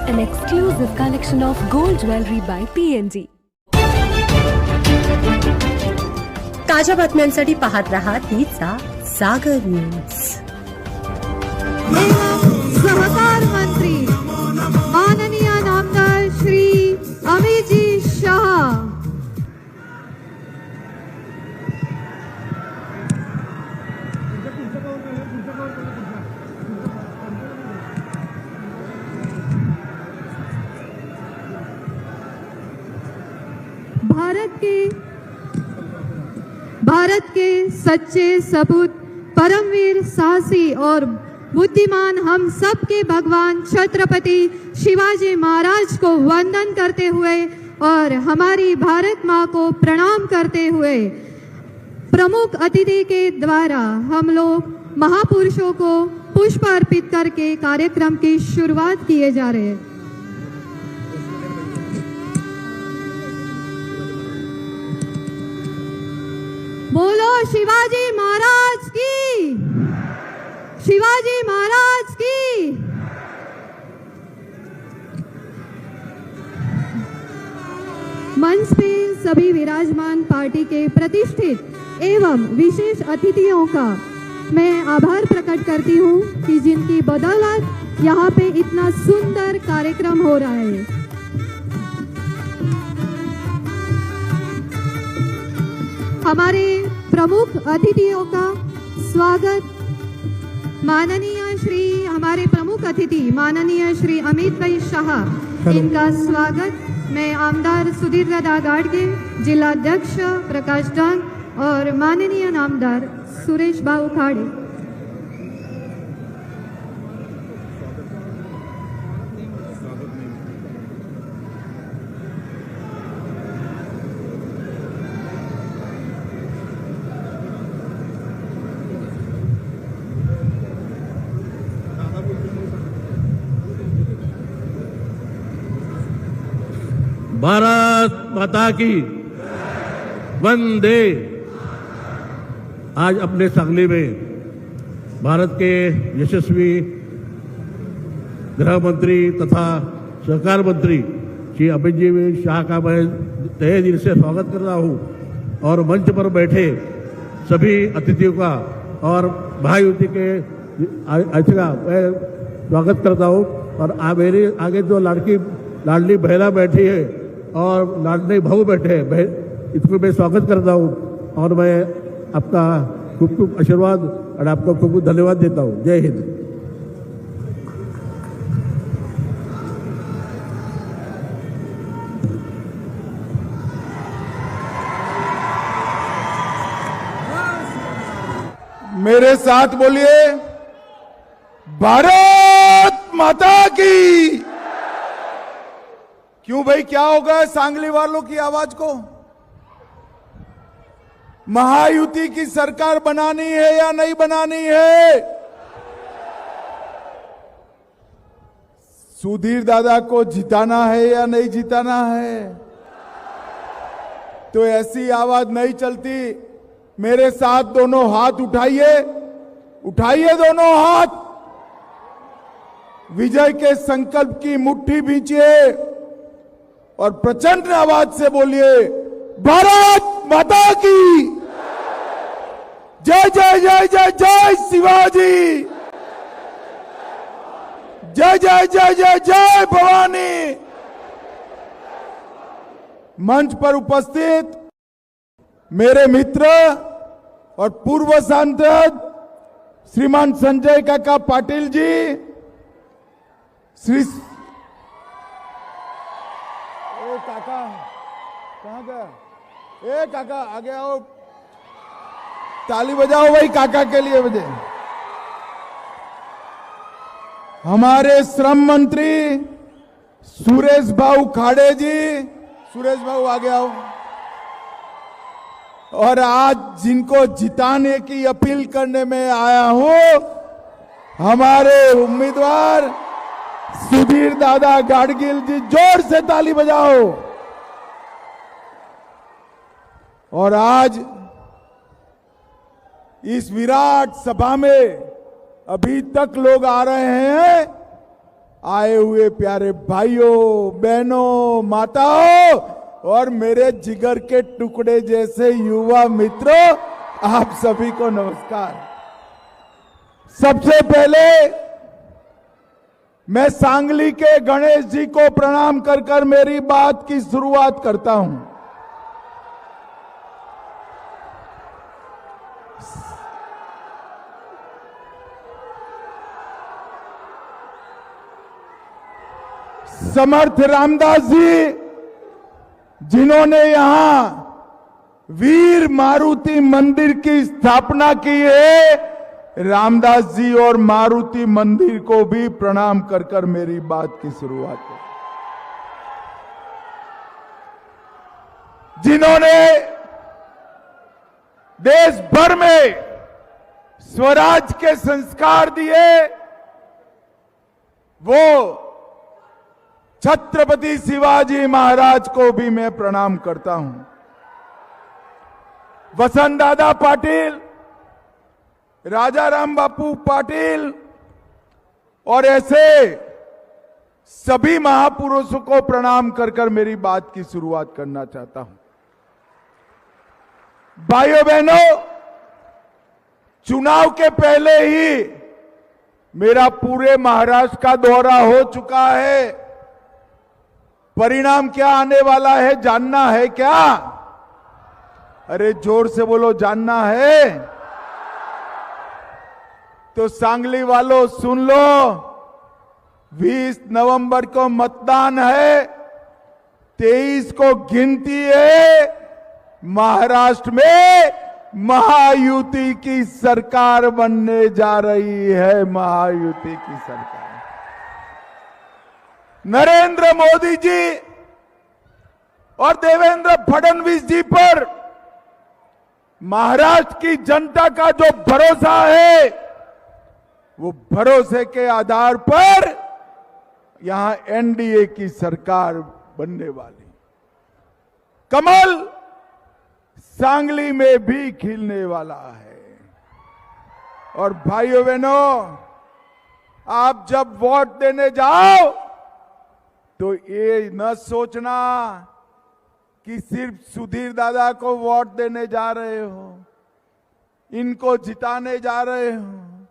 an exclusive collection of gold jewelry by PNG. ताज्या बातम्यांसाठी पाहत रहा तिचा सागर न्यूज. सहकार मंत्री माननीय नामदार श्री अमितजी शाह, भारत के सच्चे सपूत, परमवीर, साहसी और बुद्धिमान हम सब के भगवान छत्रपति शिवाजी महाराज को वंदन करते हुए और हमारी भारत माँ को प्रणाम करते हुए प्रमुख अतिथि के द्वारा हम लोग महापुरुषों को पुष्प अर्पित करके कार्यक्रम की शुरुआत किए जा रहे हैं. बोलो शिवाजी महाराज की, शिवाजी महाराज की. मंच पे सभी विराजमान पार्टी के प्रतिष्ठित एवं विशेष अतिथियों का मैं आभार प्रकट करती हूँ कि जिनकी बदौलत यहाँ पे इतना सुंदर कार्यक्रम हो रहा है. हमारे प्रमुख अतिथियों का स्वागत हमारे प्रमुख अतिथि माननीय श्री अमित भाई शाह, इनका स्वागत मैं आमदार सुधीर दादा गाड़गे, जिलाध्यक्ष प्रकाश डंग और माननीय नामदार सुरेश बाबू खाड़े. भारत माता की वंदे. आज अपने सांगली में भारत के यशस्वी गृह मंत्री तथा सहकार मंत्री श्री अमित जी शाह का मैं तहे दिल से स्वागत कर रहा हूँ और मंच पर बैठे सभी अतिथियों का और महायुति के अतिथि का मैं स्वागत करता हूँ. और मेरे आगे जो लाडली बहना बैठी है और लाडले बहू बैठे हैं, इसको मैं स्वागत करता हूँ और मैं आपका खूब खूब आशीर्वाद और आपको खूब खूब धन्यवाद देता हूँ. जय हिंद. मेरे साथ बोलिए, भारत माता की. क्यों भाई, क्या होगा सांगली वालों की आवाज को? महायुति की सरकार बनानी है या नहीं बनानी है? सुधीर दादा को जिताना है या नहीं जिताना है? तो ऐसी आवाज नहीं चलती. मेरे साथ दोनों हाथ उठाइए, उठाइए दोनों हाथ. विजय के संकल्प की मुट्ठी भींचिए और प्रचंड आवाज से बोलिए, भारत माता की जय जय जय जय जय शिवाजी, जय जय जय जय जय भवानी. मंच पर उपस्थित मेरे मित्र और पूर्व सांसद श्रीमान संजय काका पाटिल जी, श्री काका कहाँ गया? काका आगे आओ, ताली बजाओ भाई काका के लिए बजे. हमारे श्रम मंत्री सुरेश बाबू खाड़े जी, सुरेश बाबू आगे आओ. और आज जिनको जिताने की अपील करने में आया हूं, हमारे उम्मीदवार सुधीर दादा गाड़गिल जी. जोर से ताली बजाओ. और आज इस विराट सभा में अभी तक लोग आ रहे हैं, आए हुए प्यारे भाइयों, बहनों, माताओं और मेरे जिगर के टुकड़े जैसे युवा मित्रों, आप सभी को नमस्कार। सबसे पहले मैं सांगली के गणेश जी को प्रणाम कर मेरी बात की शुरुआत करता हूं। समर्थ रामदास जी, जिन्होंने यहां वीर मारुति मंदिर की स्थापना की है, रामदास जी और मारुति मंदिर को भी प्रणाम कर मेरी बात की शुरुआत है। जिन्होंने देश भर में स्वराज के संस्कार दिए, वो छत्रपति शिवाजी महाराज को भी मैं प्रणाम करता हूं। वसंत दादा पाटिल, राजा राम बापू पाटिल और ऐसे सभी महापुरुषों को प्रणाम कर मेरी बात की शुरुआत करना चाहता हूं। भाइयों बहनों, चुनाव के पहले ही मेरा पूरे महाराष्ट्र का दौरा हो चुका है। परिणाम क्या आने वाला है जानना है क्या? अरे जोर से बोलो, जानना है? तो सांगली वालों सुन लो, 20 नवंबर को मतदान है, 23 को गिनती है। महाराष्ट्र में महायुति की सरकार बनने जा रही है। महायुति की सरकार नरेंद्र मोदी जी और देवेंद्र फडणवीस जी पर महाराष्ट्र की जनता का जो भरोसा है, वो भरोसे के आधार पर यहां एनडीए की सरकार बनने वाली। कमल सांगली में भी खिलने वाला है। और भाइयों बहनों, आप जब वोट देने जाओ तो ये न सोचना कि सिर्फ सुधीर दादा को वोट देने जा रहे हो, इनको जिताने जा रहे हो।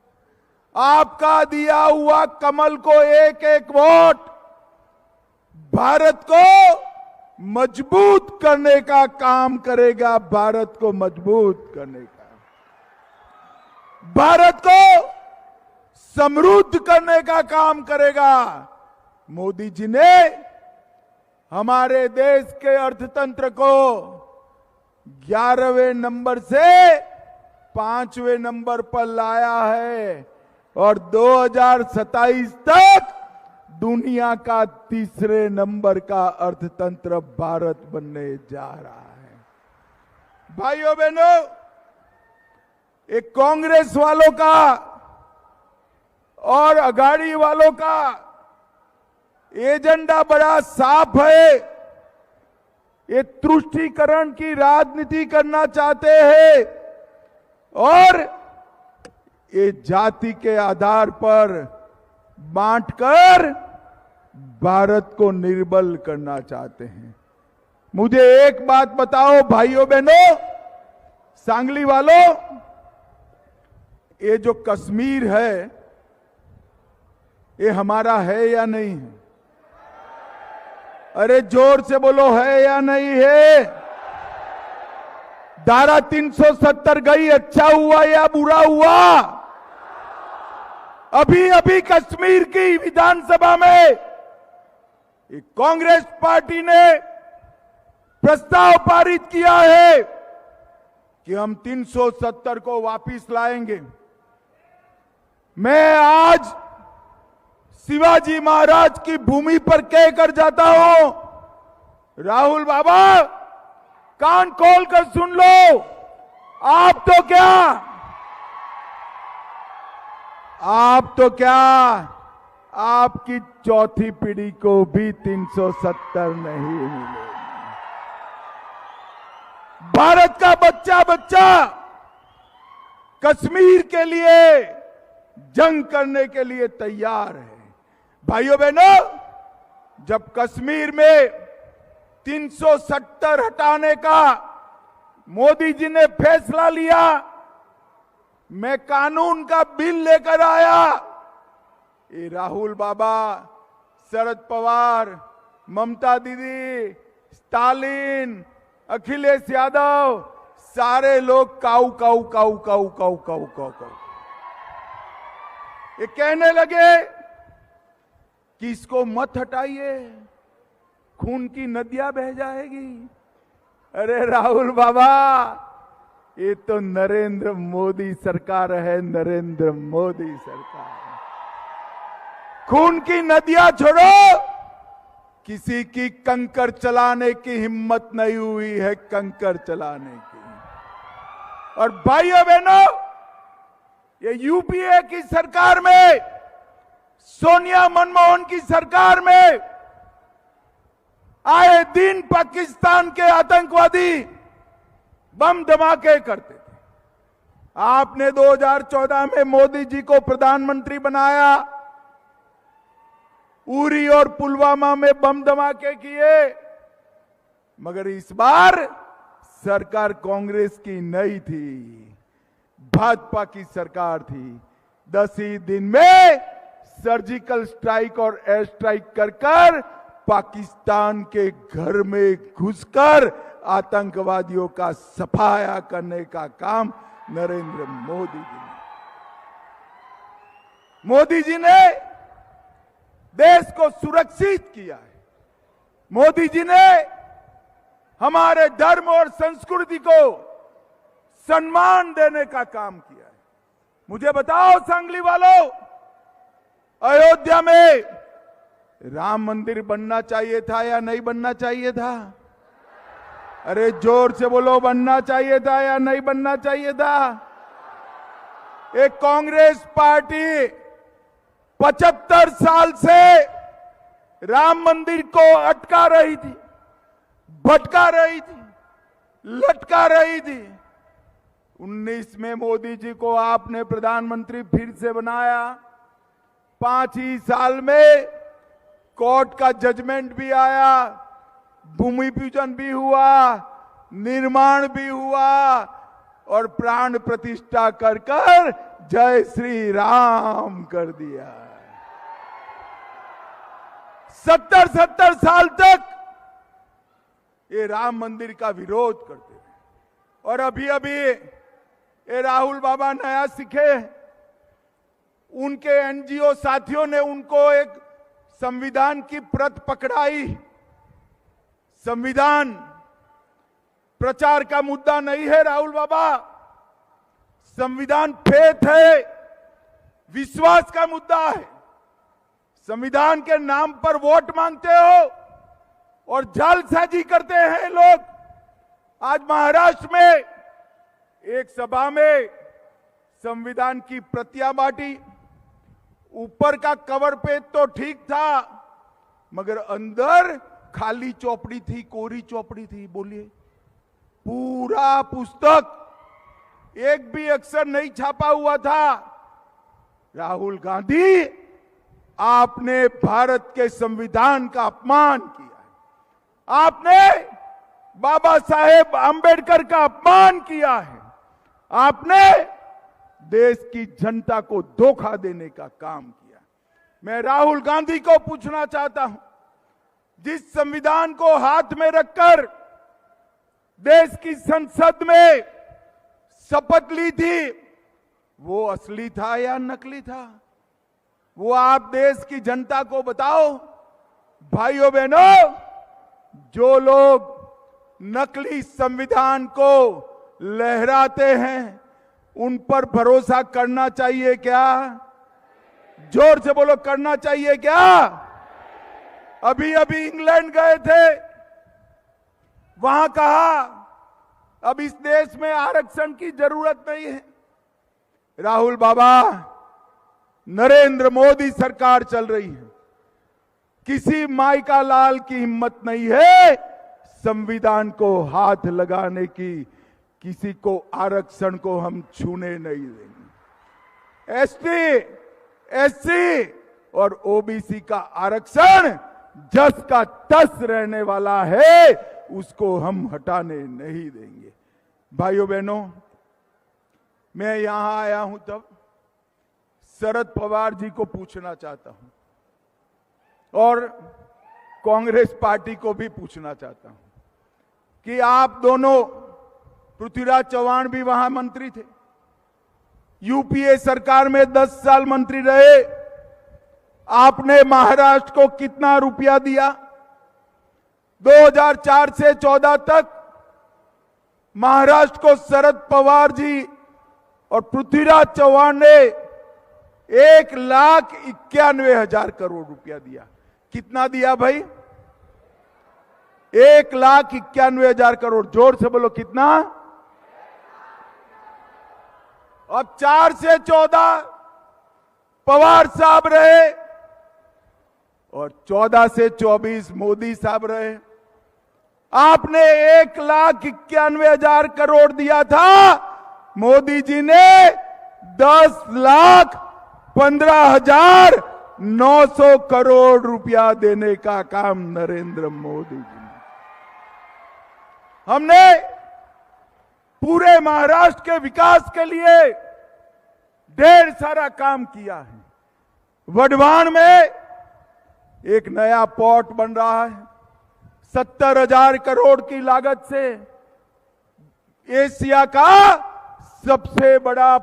आपका दिया हुआ कमल को एक एक वोट भारत को मजबूत करने का काम करेगा। भारत को मजबूत करने का, भारत को समृद्ध करने का काम करेगा। मोदी जी ने हमारे देश के अर्थतंत्र को 11वें नंबर से 5वें नंबर पर लाया है और 2027 तक दुनिया का 3रे नंबर का अर्थतंत्र भारत बनने जा रहा है। भाइयों बहनों, एक कांग्रेस वालों का और अघाड़ी वालों का एजेंडा बड़ा साफ है। ये तुष्टीकरण की राजनीति करना चाहते हैं और ये जाति के आधार पर बांटकर भारत को निर्बल करना चाहते हैं। मुझे एक बात बताओ भाइयों बहनों, सांगली वालों, ये जो कश्मीर है, ये हमारा है या नहीं है? अरे जोर से बोलो, है या नहीं है? धारा 370 गई, अच्छा हुआ या बुरा हुआ? अभी अभी कश्मीर की विधानसभा में कांग्रेस पार्टी ने प्रस्ताव पारित किया है कि हम 370 को वापस लाएंगे। मैं आज शिवाजी महाराज की भूमि पर कहकर जाता हूं, राहुल बाबा कान खोल कर सुन लो, आप तो क्या आपकी चौथी पीढ़ी को भी 370 नहीं मिलेगी। भारत का बच्चा बच्चा कश्मीर के लिए जंग करने के लिए तैयार है। भाइयों बहनों, जब कश्मीर में 370 हटाने का मोदी जी ने फैसला लिया, मैं कानून का बिल लेकर आया। ये राहुल बाबा, शरद पवार, ममता दीदी, स्टालिन, अखिलेश यादव, सारे लोग काऊ काऊ काऊ काऊ काऊ काऊ काऊ काऊ ये कहने लगे कि इसको मत हटाइए, खून की नदियां बह जाएगी। अरे राहुल बाबा, ये तो नरेंद्र मोदी सरकार है, नरेंद्र मोदी सरकार। खून की नदियां छोड़ो, किसी की कंकर चलाने की हिम्मत नहीं हुई है, कंकर चलाने की। और भाइयों बहनों, ये यूपीए की सरकार में, सोनिया मनमोहन की सरकार में आए दिन पाकिस्तान के आतंकवादी बम धमाके करते थे। आपने 2014 में मोदी जी को प्रधानमंत्री बनाया, उरी और पुलवामा में बम धमाके किए, मगर इस बार सरकार कांग्रेस की नहीं थी, भाजपा की सरकार थी। 10 ही दिन में सर्जिकल स्ट्राइक और एयर स्ट्राइक कर पाकिस्तान के घर में घुसकर आतंकवादियों का सफाया करने का काम नरेंद्र मोदी जी ने। मोदी जी ने देश को सुरक्षित किया है। मोदी जी ने हमारे धर्म और संस्कृति को सम्मान देने का काम किया है। मुझे बताओ सांगली वालों, अयोध्या में राम मंदिर बनना चाहिए था या नहीं बनना चाहिए था? अरे जोर से बोलो, बनना चाहिए था या नहीं बनना चाहिए था? एक कांग्रेस पार्टी 75 साल से राम मंदिर को अटका रही थी, भटका रही थी, लटका रही थी। 19 में मोदी जी को आपने प्रधानमंत्री फिर से बनाया। 5 ही साल में कोर्ट का जजमेंट भी आया, भूमि पूजन भी हुआ, निर्माण भी हुआ और प्राण प्रतिष्ठा कर जय श्री राम कर दिया। 70 साल तक ये राम मंदिर का विरोध करते रहे और अभी ये राहुल बाबा नया सीखे, उनके एनजीओ साथियों ने उनको एक संविधान की प्रत पकड़ाई। संविधान प्रचार का मुद्दा नहीं है राहुल बाबा, संविधान फेथ है, विश्वास का मुद्दा है। संविधान के नाम पर वोट मांगते हो और जालसाजी करते हैं लोग। आज महाराष्ट्र में एक सभा में संविधान की प्रतियां बांटी। ऊपर का कवर पेज तो ठीक था, मगर अंदर खाली चौपड़ी थी, कोरी चौपड़ी थी। बोलिए, पूरा पुस्तक एक भी अक्षर नहीं छापा हुआ था। राहुल गांधी, आपने भारत के संविधान का अपमान किया है। आपने बाबा साहेब अंबेडकर का अपमान किया है। आपने देश की जनता को धोखा देने का काम किया। मैं राहुल गांधी को पूछना चाहता हूं, जिस संविधान को हाथ में रखकर देश की संसद में शपथ ली थी, वो असली था या नकली था? वो आप देश की जनता को बताओ। भाइयों बहनों, जो लोग नकली संविधान को लहराते हैं, उन पर भरोसा करना चाहिए क्या? जोर से बोलो, करना चाहिए क्या? अभी इंग्लैंड गए थे, वहां कहा अब इस देश में आरक्षण की जरूरत नहीं है। राहुल बाबा, नरेंद्र मोदी सरकार चल रही है, किसी माई का लाल की हिम्मत नहीं है संविधान को हाथ लगाने की। किसी को आरक्षण को हम छूने नहीं देंगे। एसटी, एससी और ओबीसी का आरक्षण जस का तस रहने वाला है, उसको हम हटाने नहीं देंगे। भाइयों बहनों, मैं यहां आया हूं तब शरद पवार जी को पूछना चाहता हूं और कांग्रेस पार्टी को भी पूछना चाहता हूं कि आप दोनों, पृथ्वीराज चौहान भी वहां मंत्री थे, यूपीए सरकार में 10 साल मंत्री रहे, आपने महाराष्ट्र को कितना रुपया दिया? 2004 से 14 तक महाराष्ट्र को शरद पवार जी और पृथ्वीराज चौहान ने 1,91,000 करोड़ रुपया दिया। कितना दिया भाई? 1,91,000 करोड़। जोर से बोलो, कितना? अब 4 से 14 पवार साहब रहे और 14 से 24 मोदी साहब रहे। आपने 1,91,000 करोड़ दिया था, मोदी जी ने 10,15,900 करोड़ रुपया देने का काम नरेंद्र मोदी जी ने। हमने पूरे महाराष्ट्र के विकास के लिए ढेर सारा काम किया है। वडवान में एक नया पोर्ट बन रहा है, 70,000 करोड़ की लागत से एशिया का सबसे बड़ा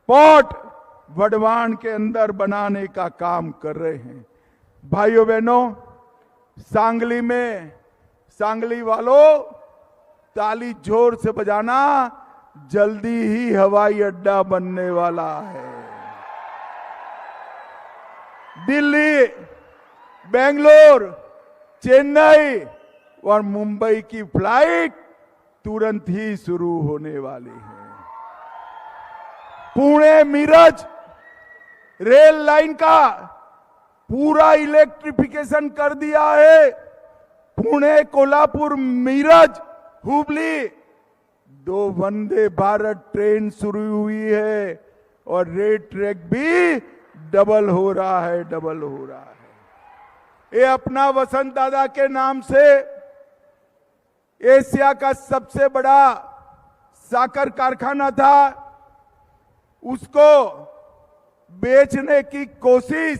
पोर्ट वडवान के अंदर बनाने का काम कर रहे हैं। भाइयों बहनों, सांगली में, सांगली वालों ताली जोर से बजाना, जल्दी ही हवाई अड्डा बनने वाला है। दिल्ली, बेंगलोर, चेन्नई और मुंबई की फ्लाइट तुरंत ही शुरू होने वाली है। पुणे मीरज रेल लाइन का पूरा इलेक्ट्रिफिकेशन कर दिया है। पुणे, कोल्हापुर, मीरज, हुबली 2 वंदे भारत ट्रेन शुरू हुई है और रेल ट्रैक भी डबल हो रहा है। ये अपना वसंत दादा के नाम से एशिया का सबसे बड़ा साकर कारखाना था, उसको बेचने की कोशिश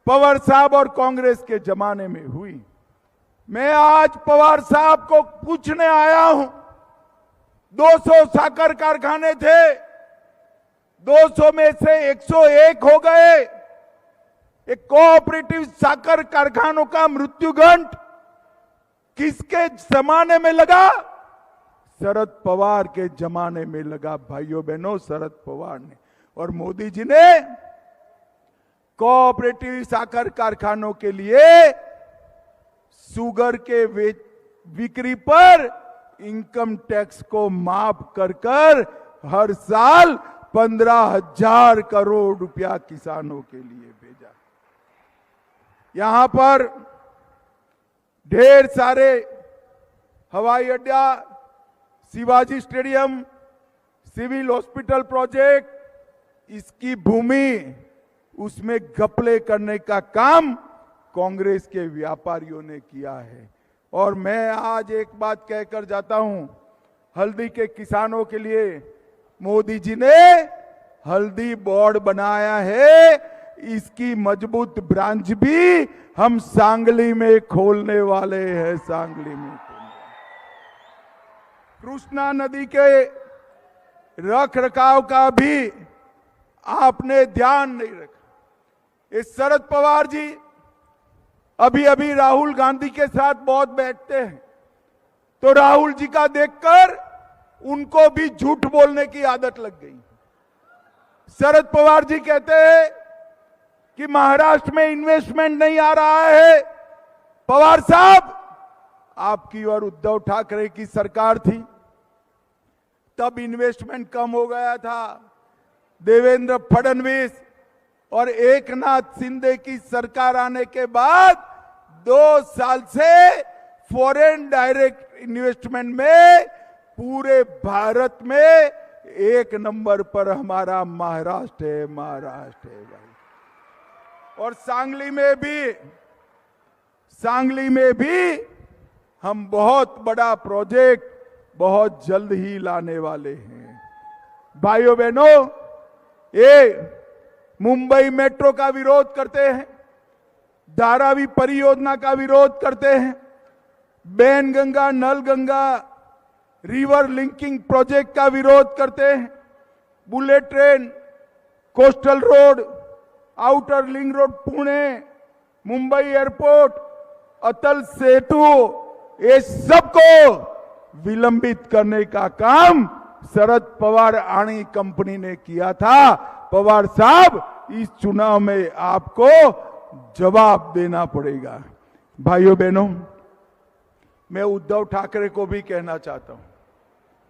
पवार साहब और कांग्रेस के जमाने में हुई। मैं आज पवार साहब को पूछने आया हूं, 200 साकर कारखाने थे, 200 में से 101 हो गए। एक कोऑपरेटिव साकर कारखानों का मृत्युदंड किसके जमाने में लगा? शरद पवार के जमाने में लगा। भाइयों बहनों, शरद पवार ने और मोदी जी ने कोऑपरेटिव साकर कारखानों के लिए शुगर के बिक्री पर इनकम टैक्स को माफ कर हर साल 15,000 करोड़ रुपया किसानों के लिए भेजा। यहां पर ढेर सारे हवाई अड्डा, Shivaji stadium, civil hospital project, इसकी भूमि उसमें घपले करने का काम कांग्रेस के व्यापारियों ने किया है। और मैं आज एक बात कहकर जाता हूं, हल्दी के किसानों के लिए मोदी जी ने हल्दी बोर्ड बनाया है, इसकी मजबूत ब्रांच भी हम सांगली में खोलने वाले हैं। सांगली में कृष्णा नदी के रख रखाव का भी आपने ध्यान नहीं रखा। इस शरद पवार जी अभी अभी राहुल गांधी के साथ बहुत बैठते हैं, तो राहुल जी का देखकर उनको भी झूठ बोलने की आदत लग गई। शरद पवार जी कहते हैं कि महाराष्ट्र में इन्वेस्टमेंट नहीं आ रहा है। पवार साहब, आपकी और उद्धव ठाकरे की सरकार थी, तब इन्वेस्टमेंट कम हो गया था। देवेंद्र फडणवीस और एकनाथ शिंदे की सरकार आने के बाद 2 साल से फॉरेन डायरेक्ट इन्वेस्टमेंट में पूरे भारत में 1 नंबर पर हमारा महाराष्ट्र है। भाई, और सांगली में भी हम बहुत बड़ा प्रोजेक्ट बहुत जल्द ही लाने वाले हैं। भाइयों बहनों, ये मुंबई मेट्रो का विरोध करते हैं, धारावी परियोजना का विरोध करते हैं, Bainganga Nalganga river linking project का विरोध करते हैं, bullet train, coastal road, outer link road Pune, Mumbai airport, Atal Setu, ये सबको विलंबित करने का काम शरद पवार आणी कंपनी ने किया था। पवार साहब, इस चुनाव में आपको जवाब देना पड़ेगा। भाइयों बहनों, मैं उद्धव ठाकरे को भी कहना चाहता हूं,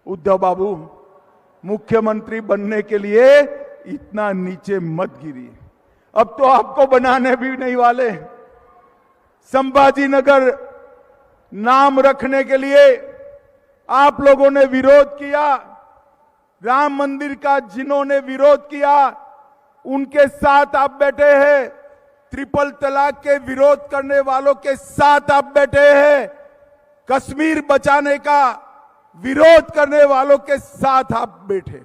उद्धव बाबू, मुख्यमंत्री बनने के लिए इतना नीचे मत गिरिए। अब तो आपको बनाने भी नहीं वाले। संभाजी नगर नाम रखने के लिए आप लोगों ने विरोध किया। राम मंदिर का जिन्होंने विरोध किया उनके साथ आप बैठे हैं। ट्रिपल तलाक के विरोध करने वालों के साथ आप बैठे हैं। कश्मीर बचाने का विरोध करने वालों के साथ आप बैठे।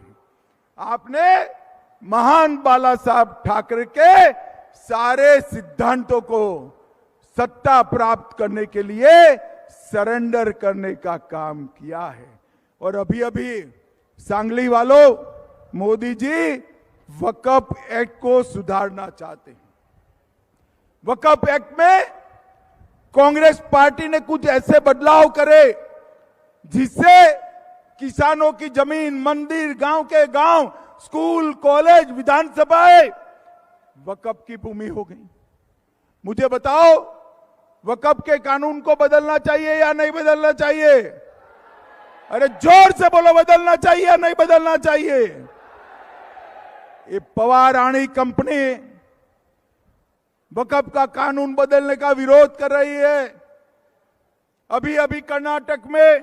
आपने महान बाला साहब ठाकरे के सारे सिद्धांतों को सत्ता प्राप्त करने के लिए सरेंडर करने का काम किया है। और अभी अभी सांगली वालों, मोदी जी वक्फ एक्ट को सुधारना चाहते हैं। वक्फ एक्ट में कांग्रेस पार्टी ने कुछ ऐसे बदलाव करे जिससे किसानों की जमीन, मंदिर, गांव के गांव, स्कूल, कॉलेज, विधानसभाएं वक्फ की भूमि हो गई। मुझे बताओ, वक्फ के कानून को बदलना चाहिए या नहीं बदलना चाहिए? अरे जोर से बोलो, बदलना चाहिए या नहीं बदलना चाहिए? ये पवार आणी कंपनी वक्फ का कानून बदलने का विरोध कर रही है। अभी अभी कर्नाटक में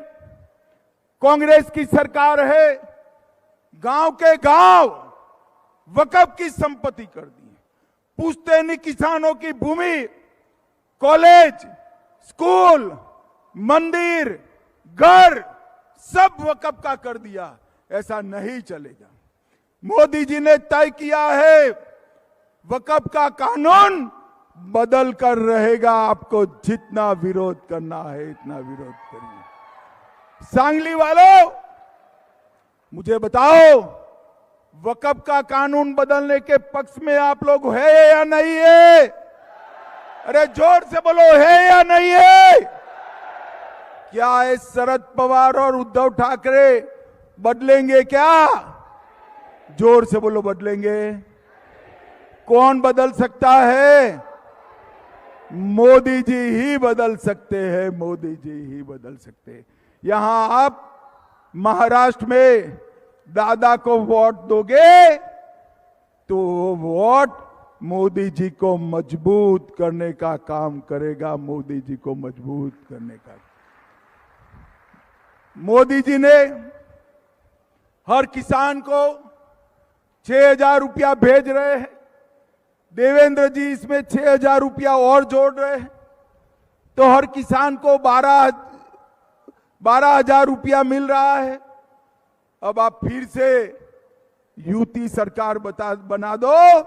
कांग्रेस की सरकार है, गांव के गांव वक्फ की संपत्ति कर दी है। पुश्तैनी किसानों की भूमि, कॉलेज, स्कूल, मंदिर, घर सब वक्फ का कर दिया। ऐसा नहीं चलेगा। मोदी जी ने तय किया है वक्फ का कानून बदल कर रहेगा। आपको जितना विरोध करना है इतना विरोध करिए। सांगली वालों, मुझे बताओ, वक्फ का कानून बदलने के पक्ष में आप लोग है या नहीं है? अरे जोर से बोलो, है या नहीं है? क्या है शरद पवार और उद्धव ठाकरे बदलेंगे क्या? जोर से बोलो, बदलेंगे। कौन बदल सकता है? मोदी जी ही बदल सकते हैं। मोदी जी ही बदल सकते हैं। यहां आप महाराष्ट्र में दादा को वोट दोगे तो वोट मोदी जी को मजबूत करने का काम करेगा। मोदी जी को मजबूत करने का। मोदी जी ने हर किसान को 6,000 रुपया भेज रहे हैं। देवेंद्र जी इसमें 6,000 रुपया और जोड़ रहे हैं, तो हर किसान को 12,000 रुपया मिल रहा है। अब आप फिर से यूटी सरकार बना दो,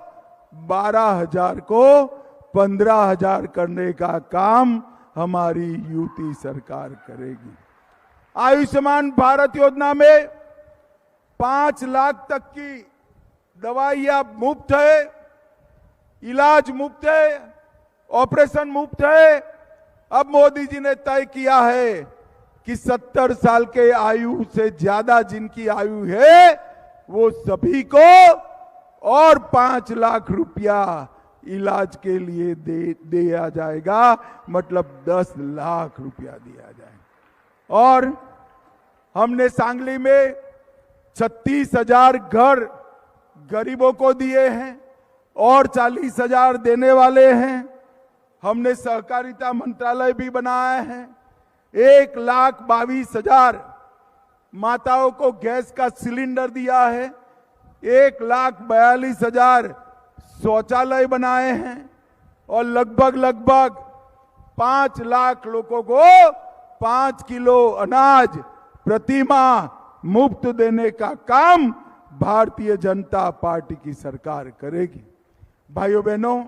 12,000 को 15,000 करने का काम हमारी यूटी सरकार करेगी। आयुष्मान भारत योजना में 5 लाख तक की दवाइयां मुफ्त है, इलाज मुफ्त है, ऑपरेशन मुफ्त है। अब मोदी जी ने तय किया है कि 70 साल के आयु से ज्यादा जिनकी आयु है वो सभी को और 5 लाख रुपया इलाज के लिए दिया जाएगा। मतलब 10 लाख रुपया दिया जाएगा। और हमने सांगली में 36,000 घर गरीबों को दिए हैं और 40,000 देने वाले हैं। हमने सहकारिता मंत्रालय भी बनाया है। 1,22,000 माताओं को गैस का सिलेंडर दिया है। 1,42,000 शौचालय बनाए हैं। और लगभग 5 लाख लोगों को 5 किलो अनाज प्रति माह मुफ्त देने का काम भारतीय जनता पार्टी की सरकार करेगी। भाइयों बहनों,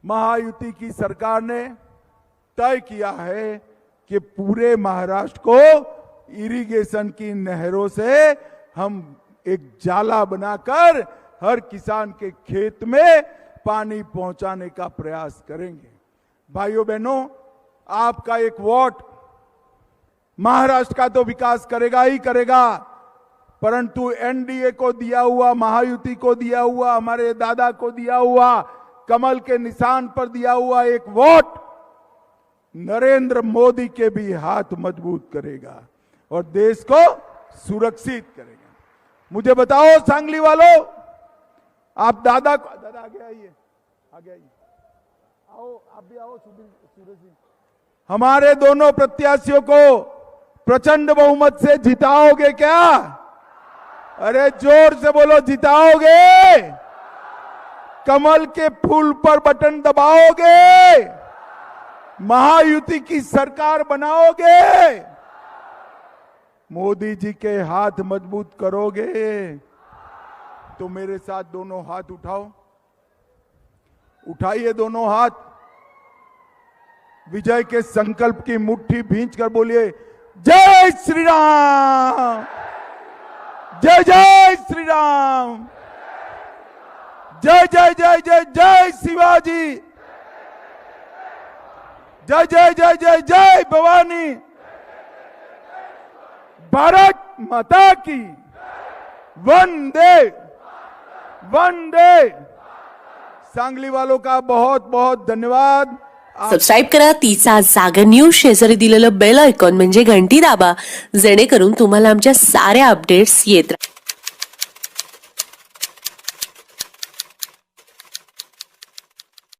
महायुति की सरकार ने तय किया है कि पूरे महाराष्ट्र को इरिगेशन की नहरों से हम एक जाला बनाकर हर किसान के खेत में पानी पहुंचाने का प्रयास करेंगे। भाइयों बहनों, आपका एक वोट महाराष्ट्र का तो विकास करेगा ही करेगा, परंतु एनडीए को दिया हुआ, महायुति को दिया हुआ, हमारे दादा को दिया हुआ, कमल के निशान पर दिया हुआ एक वोट नरेंद्र मोदी के भी हाथ मजबूत करेगा और देश को सुरक्षित करेगा। मुझे बताओ सांगली वालों, आप दादा आगे आइए, आओ, आप भी आओ। सूरज जी, हमारे दोनों प्रत्याशियों को प्रचंड बहुमत से जिताओगे क्या? अरे जोर से बोलो, जिताओगे? कमल के फूल पर बटन दबाओगे? महायुति की सरकार बनाओगे? मोदी जी के हाथ मजबूत करोगे? तो मेरे साथ दोनों हाथ उठाओ, उठाइए दोनों हाथ, विजय के संकल्प की मुट्ठी भींचकर बोलिए, जय श्री राम, जय जय श्री राम, जय जय जय जय जय शिवाजी, जय जय जय जय जय भवानी, भारत माता की, वंदे वंदे। सांगली वालों का बहुत बहुत धन्यवाद। सबस्क्राईब करा तिचा जागर न्यूज, शेजारी दिलेलं बेल आयकॉन म्हणजे घंटी दाबा, जेणेकरून तुम्हाला आमच्या साऱ्या अपडेट्स येत राहतील।